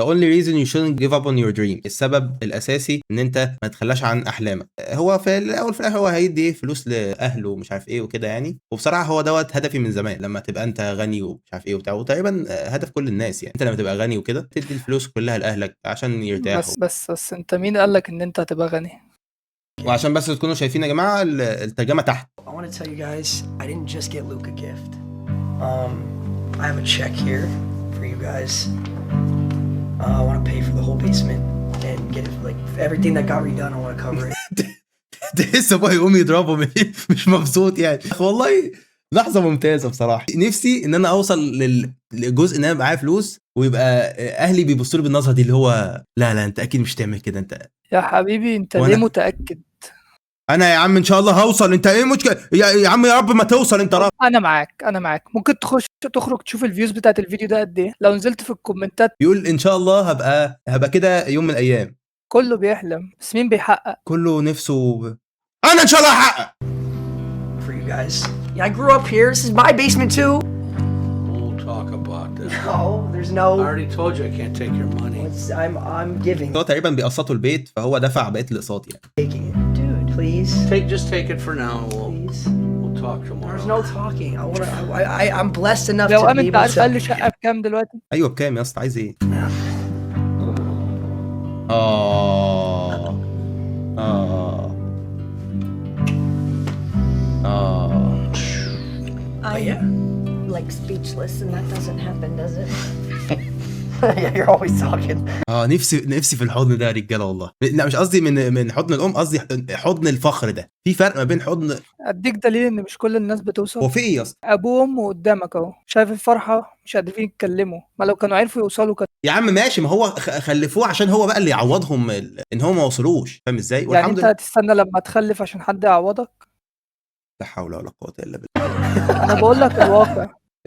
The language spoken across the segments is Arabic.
the only reason you shouldn't give up on your dream. السبب الاساسي ان انت ما تتخلاش عن احلامك. هو في الاول في الاخر هو هيدي فلوس لاهله ومش عارف ايه وكده يعني. وبصراحه هو دوت هدفي من زمان، لما تبقى انت غني ومش عارف ايه وبتاع، وتقريبا هدف كل الناس يعني. انت لما تبقى غني وكده تدي الفلوس كلها لاهلك عشان يرتاحوا. بس انت مين قال لك ان انت هتبقى غني؟ وعشان بس تكونوا شايفين يا جماعه الترجمه تحت. I want to tell you guys, I didn't just get Luke a gift. I have a check here for you guys. I want to pay for the whole basement and get it, like everything that got redone. I want to cover it. تحس ابوه يقوم يضربه مش مبسوط يعني. والله لحظه ممتازه بصراحه. نفسي ان انا اوصل للجزء ان انا معايا فلوس ويبقى اهلي بيبصوا لي بالنظره دي اللي هو لا انت اكيد مش تعمل كده انت. يا حبيبي انت ليه متأكد؟ انا يا عم ان شاء الله هوصل. انت ايه مشكله يا عم؟ يا رب ما توصل انت رب. انا معاك. ممكن تخرج تشوف الفيوز بتاعت الفيديو ده قد ايه. لو نزلت في الكومنتات يقول ان شاء الله هبقى كده يوم من الايام. كله بيحلم بس مين بيحقق؟ كله نفسه انا ان شاء الله هحقق. For you guys. Yeah, I grew up here. This is my basement too. We'll talk about this. No, there's no. I already told you I can't take your money. I'm giving. هو تقريبا بيقسطوا البيت فهو دفع بقيه الاقساط يعني. Taking it, dude. Please. Just take it for now. Please. We'll talk tomorrow. There's no talking. I'm blessed enough لو to be انت able عارف قال لي to. شقة بكام دلوقتي؟ ايوه بكام يا اسطى؟ عايز ايه؟ I'm like speechless and that doesn't happen, does it? Yeah, you're always talking. نفسي في الحضن ده يا رجاله والله. لا مش قصدي من حضن الام، قصدي حضن الفخر ده. في فرق ما بين حضن. اديك دليل ان مش كل الناس بتوصل. هو في ايه يا اسطى؟ ابوه وامه قدامك اهو، شايف الفرحه، مش قادرين يتكلموا. ما لو كانوا عرفوا يوصلوا كان يا عم ماشي، ما هو خلفوه عشان هو بقى اللي يعوضهم ان هو ما وصلوش. فاهم ازاي؟ يعني والحمد انت لله. هتستنى لما تخلف عشان حد يعوضك؟ لا حول ولا قوه الا بالله. انا بقول لك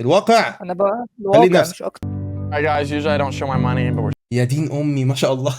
الواقع. انا بقى خلي الواقع نفسك. مش اكتر. Hi guys, usually I don't show my money, but we're يا دين امي ما شاء الله.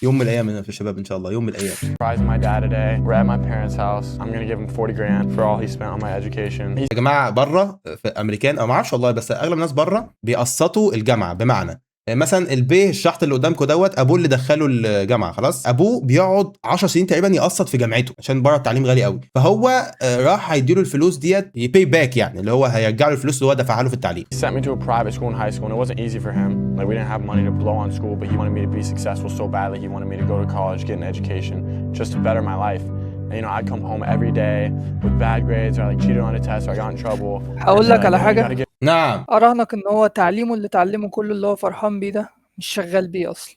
يوم من الايام انا في الشباب ان شاء الله، يوم من الايام. surprising my dad today. We're at my parents' house. I'm gonna give him 40 grand for all he spent on my education. يا جماعه بره في امريكان او ما اعرفش والله، بس اغلب الناس بره بيقسطوا الجامعه. بمعنى مثلا البيه الشحط اللي قدامكم دوت ابوه اللي دخله الجامعه، خلاص ابوه بيقعد 10 سنين تقريبا يقسط في جامعته عشان بره التعليم غالي قوي. فهو راح هيديله الفلوس ديت يباي باك، يعني اللي هو هيرجع له الفلوس اللي هو دفعها له في التعليم. He sent me to a private school in high school and it wasn't easy for him. Like we didn't have money to blow on school, but he wanted me to be successful so badly. He wanted me to go to college, get an education, just to better my life. And you know, I'd come home every day with bad grades or I like cheated on a test or I got in trouble. هقول لك على حاجه. نعم. اراهنك ان هو تعليمه اللي اتعلمه كله اللي هو فرحان بيه ده مش شغال بيه اصلا.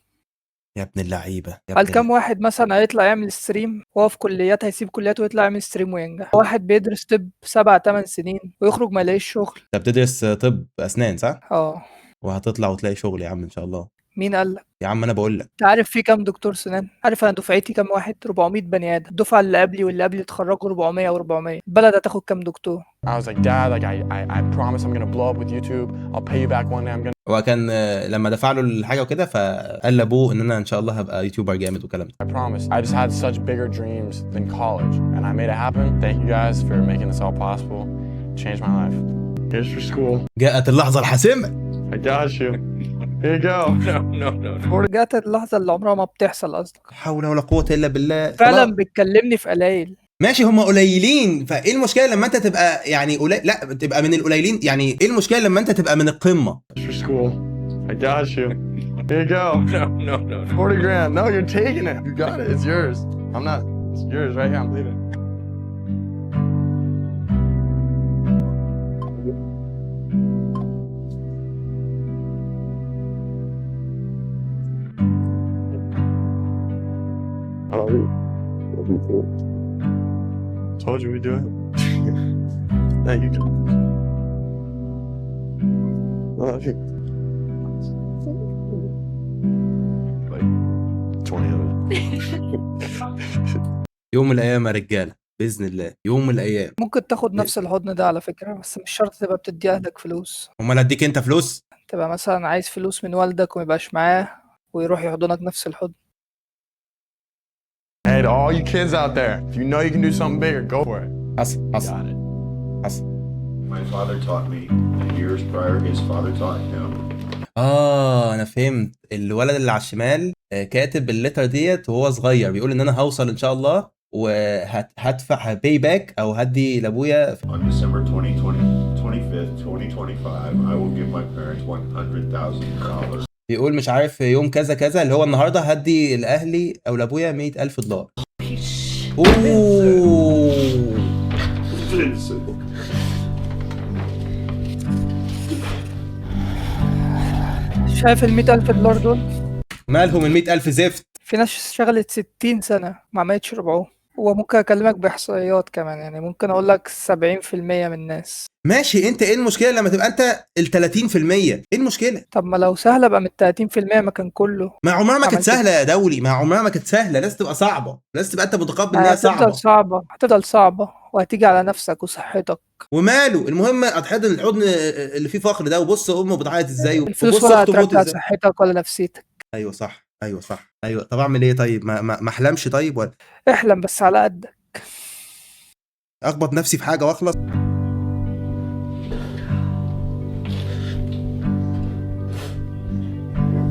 يا ابن اللعيبه. قال كام واحد مثلا هيطلع يعمل ستريم وهو في كليات، هيسيب كلياته ويطلع يعمل ستريم وينجح. واحد بيدرس طب 7-8 سنين ويخرج ما يلاقيش شغل. انت بتدرس طب اسنان صح؟ اه. وهتطلع وتلاقي شغل يا عم ان شاء الله. مين قال لك؟ يا عم انا بقول لك. انت عارف في كام دكتور سنان؟ عارف انا دفعتي كام واحد؟ 400 بني ادم. الدفعه اللي قبلي واللي قبلي اتخرجوا 400 و400. البلد هتاخد كام دكتور؟ I was like, Dad, like I promise I'm gonna blow up with YouTube. I'll pay you back one day. I'm gonna. هو كان لما دفع له الحاجه وكده فقال لابوه ان انا ان شاء الله هبقى يوتيوبر جامد والكلام ده. I promise. I just had such bigger dreams than college, and I made it happen. Thank you guys for making this all possible. Changed my life. Here's for school. جاءت اللحظه الحاسمه. I got you. Here you go. No. جات اللحظه اللي عمرها ما بتحصل قصدك. لا حول ولا قوه الا بالله. فعلا بتكلمني في قليل. ماشي هم قليلين، فايه المشكله لما انت تبقى يعني قليل؟ لا تبقى من القليلين. يعني ايه المشكله لما انت تبقى من القمه؟ For school. I got you. Here you go. No. 40 grand. No, you're taking it. You got it. It's yours. I'm not. It's yours right here. I'm leaving. Told you we'd do it. Thank you. Love you. Like 20 of it. يوم من الايام يا رجاله باذن الله، يوم من الايام. ممكن تاخد نفس الحضن ده على فكره، بس مش شرط تبقى بتدي اهلك فلوس. امال اديك انت فلوس؟ تبقى مثلا عايز فلوس من والدك وميبقاش معاه ويروح يحضنك نفس الحضن. Hey, to all you kids out there, if you know you can do something bigger, go for it. حصل. My father taught me, and years prior his father taught him. انا فهمت. الولد اللي على الشمال كاتب الليتر ديت وهو صغير، بيقول ان انا هوصل ان شاء الله وهدفع هباي باك او هدي لابويا. On December 25th, 2025, I will give my parents $100,000. بيقول مش عارف يوم كذا كذا اللي هو النهارده هدي لاهلي او لابويا $100,000. اوه شايف $100,000 دول؟ مالهم ال$100,000 زفت؟ في ناس اشتغلت 60 سنة ما عملتش ربعهم. وممكن اكلمك باحصائيات كمان، يعني ممكن اقول لك 70% من الناس. ماشي، انت ايه المشكله لما تبقى انت ال30%؟ ايه المشكله؟ طب ما لو سهلة بقى من 30% ما كان كله. ما عمرها ما كانت عملت سهله يا دولي، ما عمرها ما كانت سهله، لازم تبقى صعبه، لازم تبقى انت متقبل ان هي هتفضل صعبه. صعبة، هتفضل صعبة وهتيجي على نفسك وصحتك. وماله، المهم اتحضن الحضن اللي فيه فخر ده، وبص امه بتعيط ازاي، الفلوس وبص ولا اخته موت هترجع ازاي. صحتك ولا نفسيتك. ايوه صح، ايوه صح، ايوه. طب اعمل ايه طيب؟ ما احلمش طيب ولا احلم بس على قدك. اخبط نفسي في حاجه واخلص؟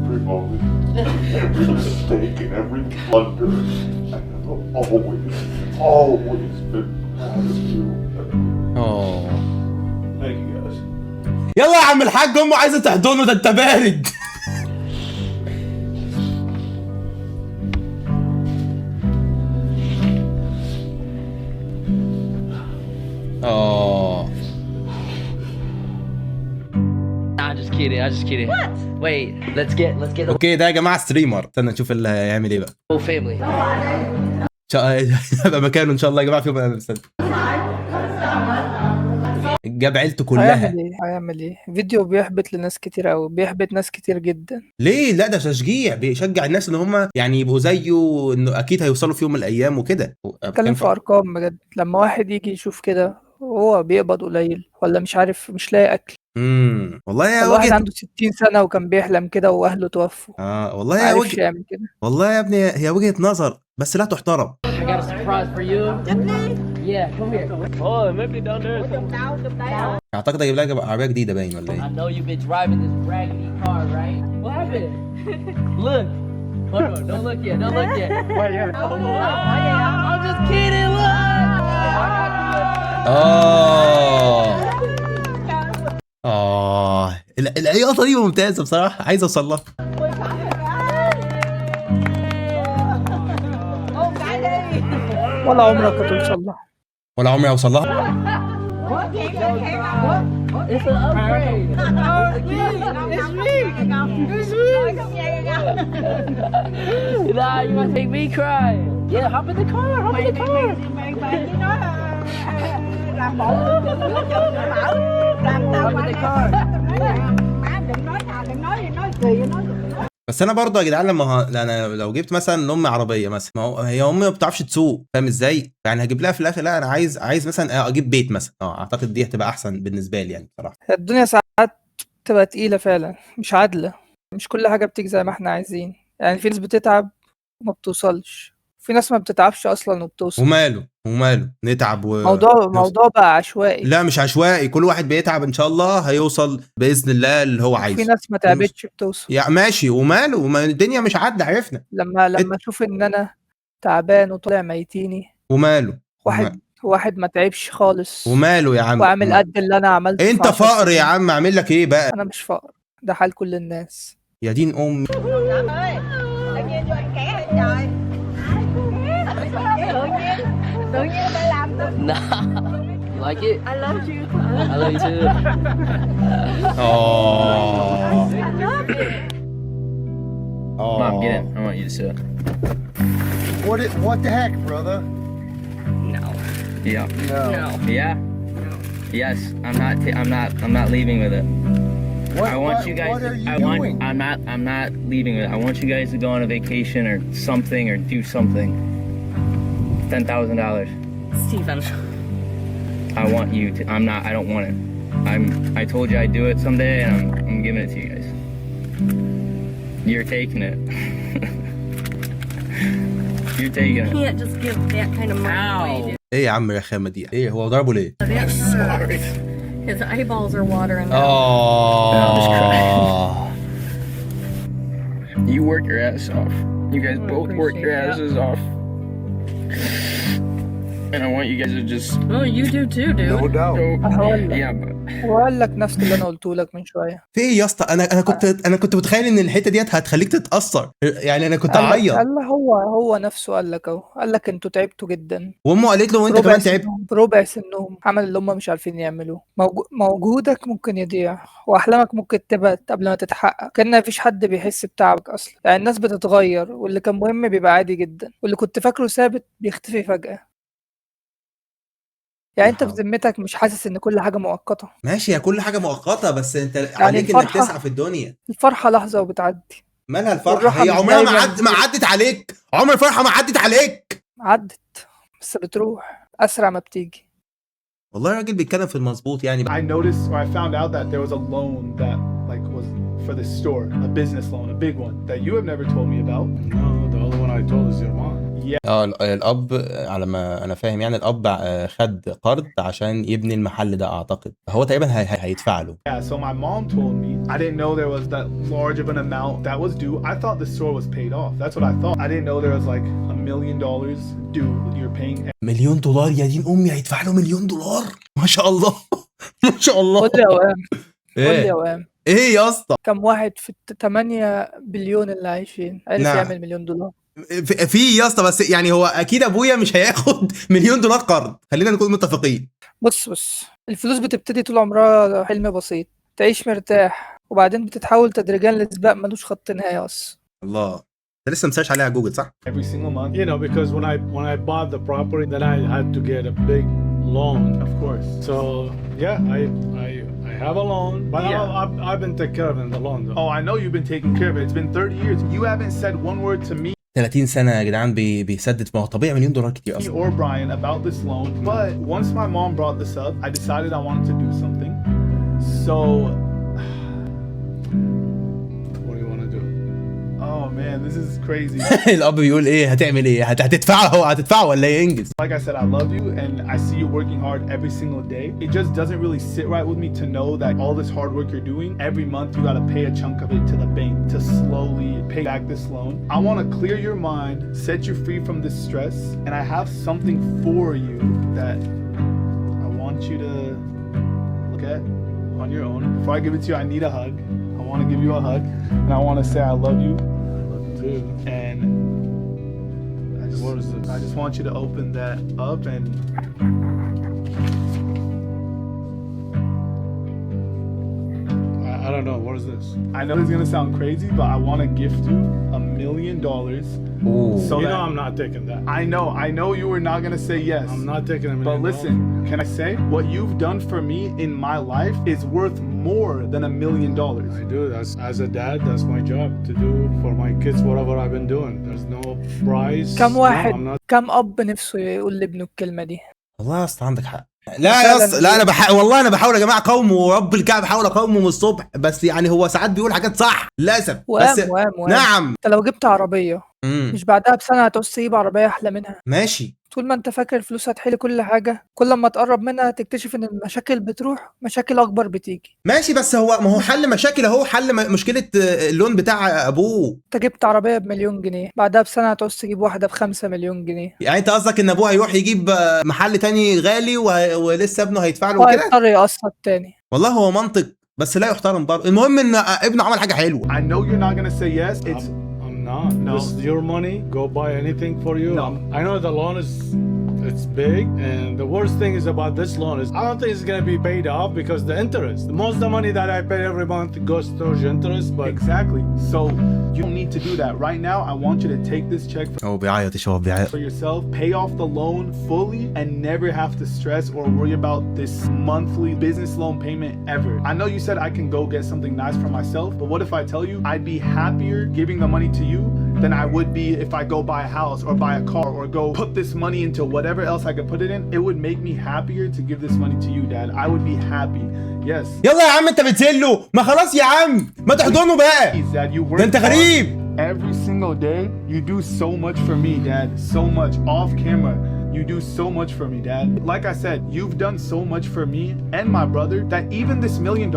Every moment, every mistake, and every blunder, I have always been proud of you. Thank you, guys. يلا يا عم الحاج، امه عايزه تحضنه، ده انت بارد. I'm just kidding. What? Wait, let's get the اوكي ده يا جماعه ستريمر، استنى نشوف اللي هيعمل ايه بقى. whole family. هبقى مكانه ان شاء الله يا جماعه في يوم من الايام. جاب عيلته كلها. هيعمل ايه؟ فيديو بيحبط لناس كتير قوي، بيحبط ناس كتير جدا. ليه؟ لا ده تشجيع، بيشجع الناس ان هم يعني يبقوا زيه، انه اكيد هيوصلوا في يوم من الايام وكده. اتكلم في ارقام بجد، لما واحد يجي يشوف كده وهو بيقبض قليل ولا مش عارف مش لاقي اكل. والله يا الواحد وجهة. عنده 60 سنة وكان بيحلم كده واهله توفوا. والله يا معرفش وجهة. يعمل كده. والله يا ابني هي وجهة نظر بس لا تحترم. I got a surprise for you. Yeah, come here. Oh, maybe down there. اعتقد هجيب لك عربية جديدة باين ولا I ايه؟ know you've been driving this raggedy car, right? What happened? Look. Hold on, don't look yet. Wait, yeah. I'm just kidding. Look. العياطة دي ممتازة بصراحة، عايز اوصل لها. ولا عمرك هتوصل لها. ولا عمري هوصل لها. It's an upgrade. Nah, you gonna make me cry. Yeah, hop in the car. Hop in the car. بس انا برضه يا جدعان انا لو جبت مثلا لامي عربيه مثلا، ما هو هي امي ما بتعرفش تسوق، فاهم ازاي؟ يعني هجيب لها في الاخر، لا انا عايز مثلا اجيب بيت مثلا. اعتقد دي هتبقى احسن بالنسبه لي يعني بصراحه. الدنيا ساعات تبقى تقيلة فعلا، مش عادلة، مش كل حاجة بتيجي زي ما احنا عايزين. يعني في ناس بتتعب وما بتوصلش، في ناس ما بتتعبش اصلا وبتوصل. وماله نتعب موضوع بقى عشوائي. لا مش عشوائي، كل واحد بيتعب ان شاء الله هيوصل باذن الله اللي هو عايزه. في ناس ما تعبتش بتوصل. يا ماشي، وماله، الدنيا مش عادله، عرفنا. لما اشوف ان انا تعبان وطالع ميتيني، وماله واحد ما تعبش خالص، وماله يا عم، وعامل قد اللي انا عملته. انت فقر يا عم، اعمل لك ايه بقى؟ انا مش فقر، ده حال كل الناس. يا دين امي. Nah. You like it? I love you. I love you too. Mom, get in. I want you to sit. What the heck, brother? No. Yeah. No. Yeah. Yes. I'm not leaving with it. I want you guys. What are you doing? I'm not leaving with it. I want you guys to go on a vacation or something or do something. $10,000. Steven. I want you to. I don't want it. I told you I'd do it someday, and I'm giving it to you guys. You're taking it. You're taking it. You can't just give that kind of money away. ايه يا عم الرخامه دي؟ ايه هو ضربه ليه؟ His eyeballs are watering. You work your ass off. You guys I both work your appreciate asses off. And I want you guys to just Oh, you do too, dude. No doubt. go. هقول لك Yeah, but هو قال لك نفس اللي انا قلته لك من شويه. في ايه يا اسطى؟ انا كنت متخيل ان الحته ديت هتخليك تتاثر، يعني انا كنت قال لك اعيط. قال هو نفسه قال لك اهو، قال لك انتوا تعبتوا جدا. وامه قالت له وانت كمان تعبت. في ربع سنهم عمل اللي هم مش عارفين يعملوه. موجودك ممكن يضيع واحلامك ممكن تبت قبل ما تتحقق، كان مفيش حد بيحس بتعبك اصلا. يعني الناس بتتغير، واللي كان مهم بيبقى عادي جدا، واللي كنت فاكره ثابت بيختفي فجأة. يعني انت في ذمتك مش حاسس ان كل حاجة مؤقتة؟ ماشي، يا كل حاجه مؤقته، بس انت عليك انك تسعى في الدنيا. الفرحة لحظة وبتعدي. مالها الفرحه؟ والراحة هي مش عمرها دايماً ما عدت عليك، عمر الفرحه ما عدت عليك. عدت بس بتروح أسرع ما بتيجي. والله الراجل بيتكلم في المظبوط يعني. I noticed or I found out that there was a loan that like was for the store, a business loan, a big one that you have never told me about. No, the only one I told is your mom. الاب على ما انا فاهم يعني الاب خد قرض عشان يبني المحل ده اعتقد، هو تقريبا هيدفع له. Yeah, so my mom told me. I didn't know there was that large of an amount that was due. I thought the store was paid off. That's what I thought. I didn't know there was like $1 million due. You're paying. $1,000,000 يا دين امي، هيدفع له $1,000,000؟ ما شاء الله ما شاء الله. قول لي يا وام، قول لي ايه يا وام، ايه يا اسطى؟ كم واحد في 8 بليون اللي عايشين عرف نعم. يعمل $1,000,000؟ في يا اسطى، بس يعني هو اكيد ابويا مش هياخد $1,000,000 قرض، خلينا نكون متفقين. بص، الفلوس بتبتدي طول عمرها حلم بسيط، تعيش مرتاح، وبعدين بتتحول تدريجيا لسباق ملوش خط نهاية أصلا. الله، انت لسه مسيرش عليها جوجل صح؟ Every single month. You know, because when I bought the property, then I had to get a big loan. Of course. So yeah, I have a loan, but Yeah. I've been taking care of the loan though. Oh, I know you've been taking care of it. It's been 30 years. You haven't said one word to me 30 سنه يا جدعان بيسدد. ما هو طبيعي $1,000,000 كتير اصلا. or Brian about this loan. But once my mom brought this up, I decided I wanted to do something. So, What do you want to do? oh man, this is crazy. الاب بيقول ايه؟ هتعمل ايه؟ هتدفعه ولا ايه؟ انجز. Like I said, I love you and I see you working hard every single day. It just doesn't really sit right with me to know that all this hard work you're doing, every month you gotta pay a chunk of it to the bank to slowly pay back this loan. I wanna clear your mind, set you free from this stress, and I have something for you that I want you to look at on your own. Before I give it to you, I need a hug. I wanna give you a hug, and I wanna say I love you. I love you too. And What is this? I just want you to open that up and I don't know. What is this? I know it's gonna sound crazy, but I want to gift you $1,000,000. So You that know I'm not taking that. I know you were not gonna say yes. I'm not taking $1 But million. listen, can I say what you've done for me in my life is worth more than $1,000,000. I do. That's as a dad. That's my job to do for my kids whatever I've been doing. There's no prize. كم No, واحد I'm not. كم أب نفسه يقول لابنه الكلمة دي؟ والله يا اسطى عندك حق. لا يا اسطى، لا انا والله انا بحاول يا جماعه اقاومه، ورب الكعبه بحاول اقاومه من الصبح، بس يعني هو ساعات بيقول حاجات صح للاسف. بس وام نعم. انت لو جبت عربية مش بعدها بسنة هتعوز تجيب عربية أحلى منها. ماشي. طول ما انت فاكر الفلوس هتحل كل حاجة، كل ما تقرب منها تكتشف ان المشاكل بتروح، مشاكل أكبر بتيجي. ماشي، بس ما هو حل مشاكل اهو، حل مشكله اللون بتاع ابوه. انت جبت عربية ب1,000,000 جنيه، بعدها بسنة هتعوز تجيب واحدة ب5,000,000 جنيه. يعني انت قصدك ان ابوه هيروح يجيب محل تاني غالي ولسه ابنه هيدفع له كده؟ هيضطر يقسط تاني. والله هو منطق، بس لا يحترم برضه. المهم ان ابنه عمل حاجه حلوه. I know you're not gonna say yes. It's I'm not. No. This is your money. Go buy anything for you. No. I know the loan it's big, and the worst thing is about this loan is I don't think it's gonna be paid off because the interest. Most of the money that I pay every month goes towards interest, but exactly. So you don't need to do that right now. I want you to take this check هو بيعيط يا شباب، بيعيط. for yourself, pay off the loan fully, and never have to stress or worry about this monthly business loan payment ever. I know you said I can go get something nice for myself, but what if I tell you I'd be happier giving the money to you than I would be if I go buy a house or buy a car or go put this money into whatever else I could put it in? It would make me happier to give this money to you, Dad. I would be happy. Yes. يلا يا عم انت بتزله، ما خلاص يا عم، ما تحضنه بقى. Dad, you work ده انت غريب. hard every single day. You do so much for me, Dad. So much off camera. You do so much for me, Dad. Like I said, you've done so much for me and my brother that even this $1 million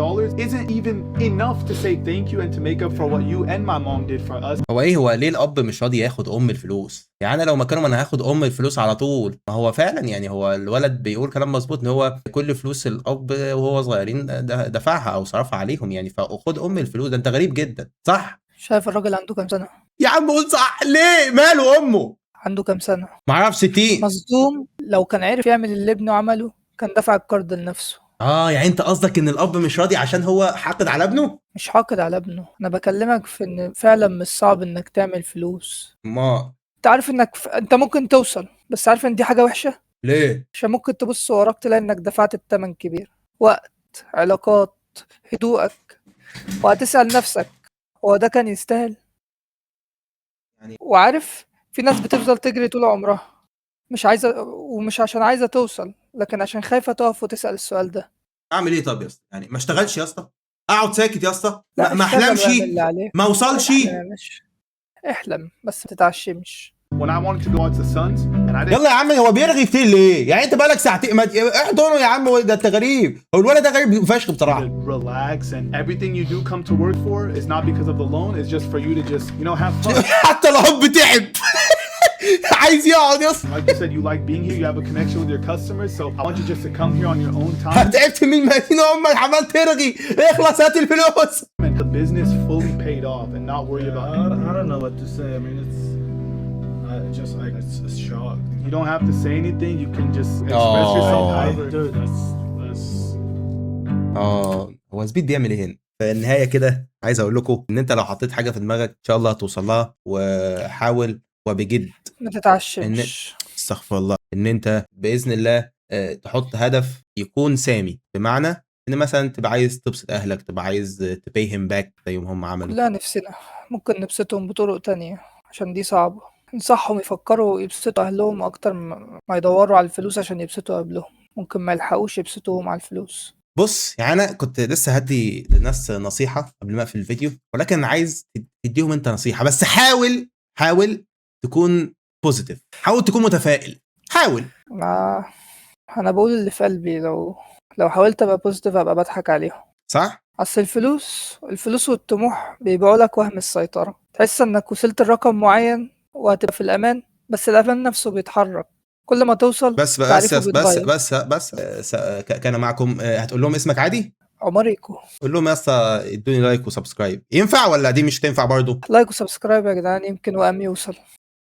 isn't even enough to say thank you and to make up for what you and my mom did for us. هو ليه الاب مش راضي ياخد الفلوس؟ يعني انا لو مكانه انا هاخد الفلوس على طول. ما هو فعلا يعني هو الولد بيقول كلام مظبوط ان هو كل فلوس الاب وهو صغيرين دفعها او صرفها عليهم يعني، فخد الفلوس. ده انت غريب جدا صح؟ شايف الراجل عنده كام سنة؟ يا عم قول صح. ليه ماله امه؟ عنده كام سنة؟ معرفش 60. مصدوم. لو كان عرف يعمل اللي ابنه عمله كان دفع القرض لنفسه. يعني انت قصدك ان الاب مش راضي عشان هو حاقد على ابنه؟ مش حاقد على ابنه، انا بكلمك في ان فعلا مش صعب انك تعمل فلوس. ما انت عارف انك انت ممكن توصل، بس عارف ان دي حاجة وحشة؟ ليه؟ عشان ممكن تبص وراك تلاقي انك دفعت بثمن كبير، وقت، علاقات، هدوءك، وهتسأل نفسك هو ده كان يستاهل؟ يعني وعارف في ناس بتفضل تجري طول عمرها مش عايزة، ومش عشان عايزة توصل، لكن عشان خايفة تقف وتسأل السؤال ده. اعمل ايه طب يا اسطى؟ يعني ما اشتغلش يا اسطى؟ اقعد ساكت يا اسطى؟ لا، ما اشتغل احلمش؟ واعمل اللي عليك. ما اوصلش؟ احلم بس ما تتعشمش. When I wanted to go out to Suns and I didn't يلا يا عم هو بيرغي كتير ليه؟ يعني انت بقالك ساعتين احضنه يا عم. ده انت غريب. هو الولد ده غريب فشخ بصراحه. relax and everything you do come to work for is not because of the loan, it's just for you to just, you know, have fun. حتى الاب تعب عايز يقعد يا اسطى. Like you said, you like being here, you have a connection with your customers, so I want you just to come here on your own time. تعبت من مدينة امك عمال ترغي. اخلص هات الفلوس. And the business fully paid off and not worry about anything. I don't know what to say. I mean, it's it's shock. You don't have to say anything, you can just express yourself however. Dude, that's هو سبيد بيعمل ايه هنا؟ في النهايه كده عايز اقول لكم ان انت لو حطيت حاجه في دماغك ان شاء الله هتوصل لها، وحاول وبجد ما تتعشمش. استغفر الله ان انت باذن الله تحط هدف يكون سامي، بمعنى ان مثلا تبقى عايز تبسط اهلك، تبقى عايز تبيهم باك زي ما هم عملوا. كلنا نفسنا ممكن نبسطهم بطرق تانية عشان دي صعبة. ننصحهم يفكروا يبسطوا أهلهم أكتر ما يدوروا على الفلوس عشان يبسطوا قبلهم. ممكن ما يلحقوش يبسطوهم على الفلوس. بص يعني انا كنت لسه هدي للناس نصيحه قبل ما اقفل الفيديو، ولكن عايز تديهم انت نصيحه. بس حاول تكون بوزيتيف، حاول تكون متفائل، حاول. انا بقول اللي في قلبي. لو حاولت ابقى بوزيتيف ابقى بضحك عليهم. صح؟ اصل الفلوس والطموح بيبيعوا لك وهم السيطرة. تحس انك وصلت لرقم معين وهتبقى في الامان، بس الامان نفسه بيتحرك كل ما توصل. بس كان معكم. هتقول لهم اسمك عادي؟ عمريكو. قول لهم يا اسطى ادوني لايك وسبسكرايب. ينفع ولا دي مش تنفع برضو؟ لايك وسبسكرايب يا جدعان، يمكن وام يوصل.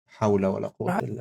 حول ولا قوه الا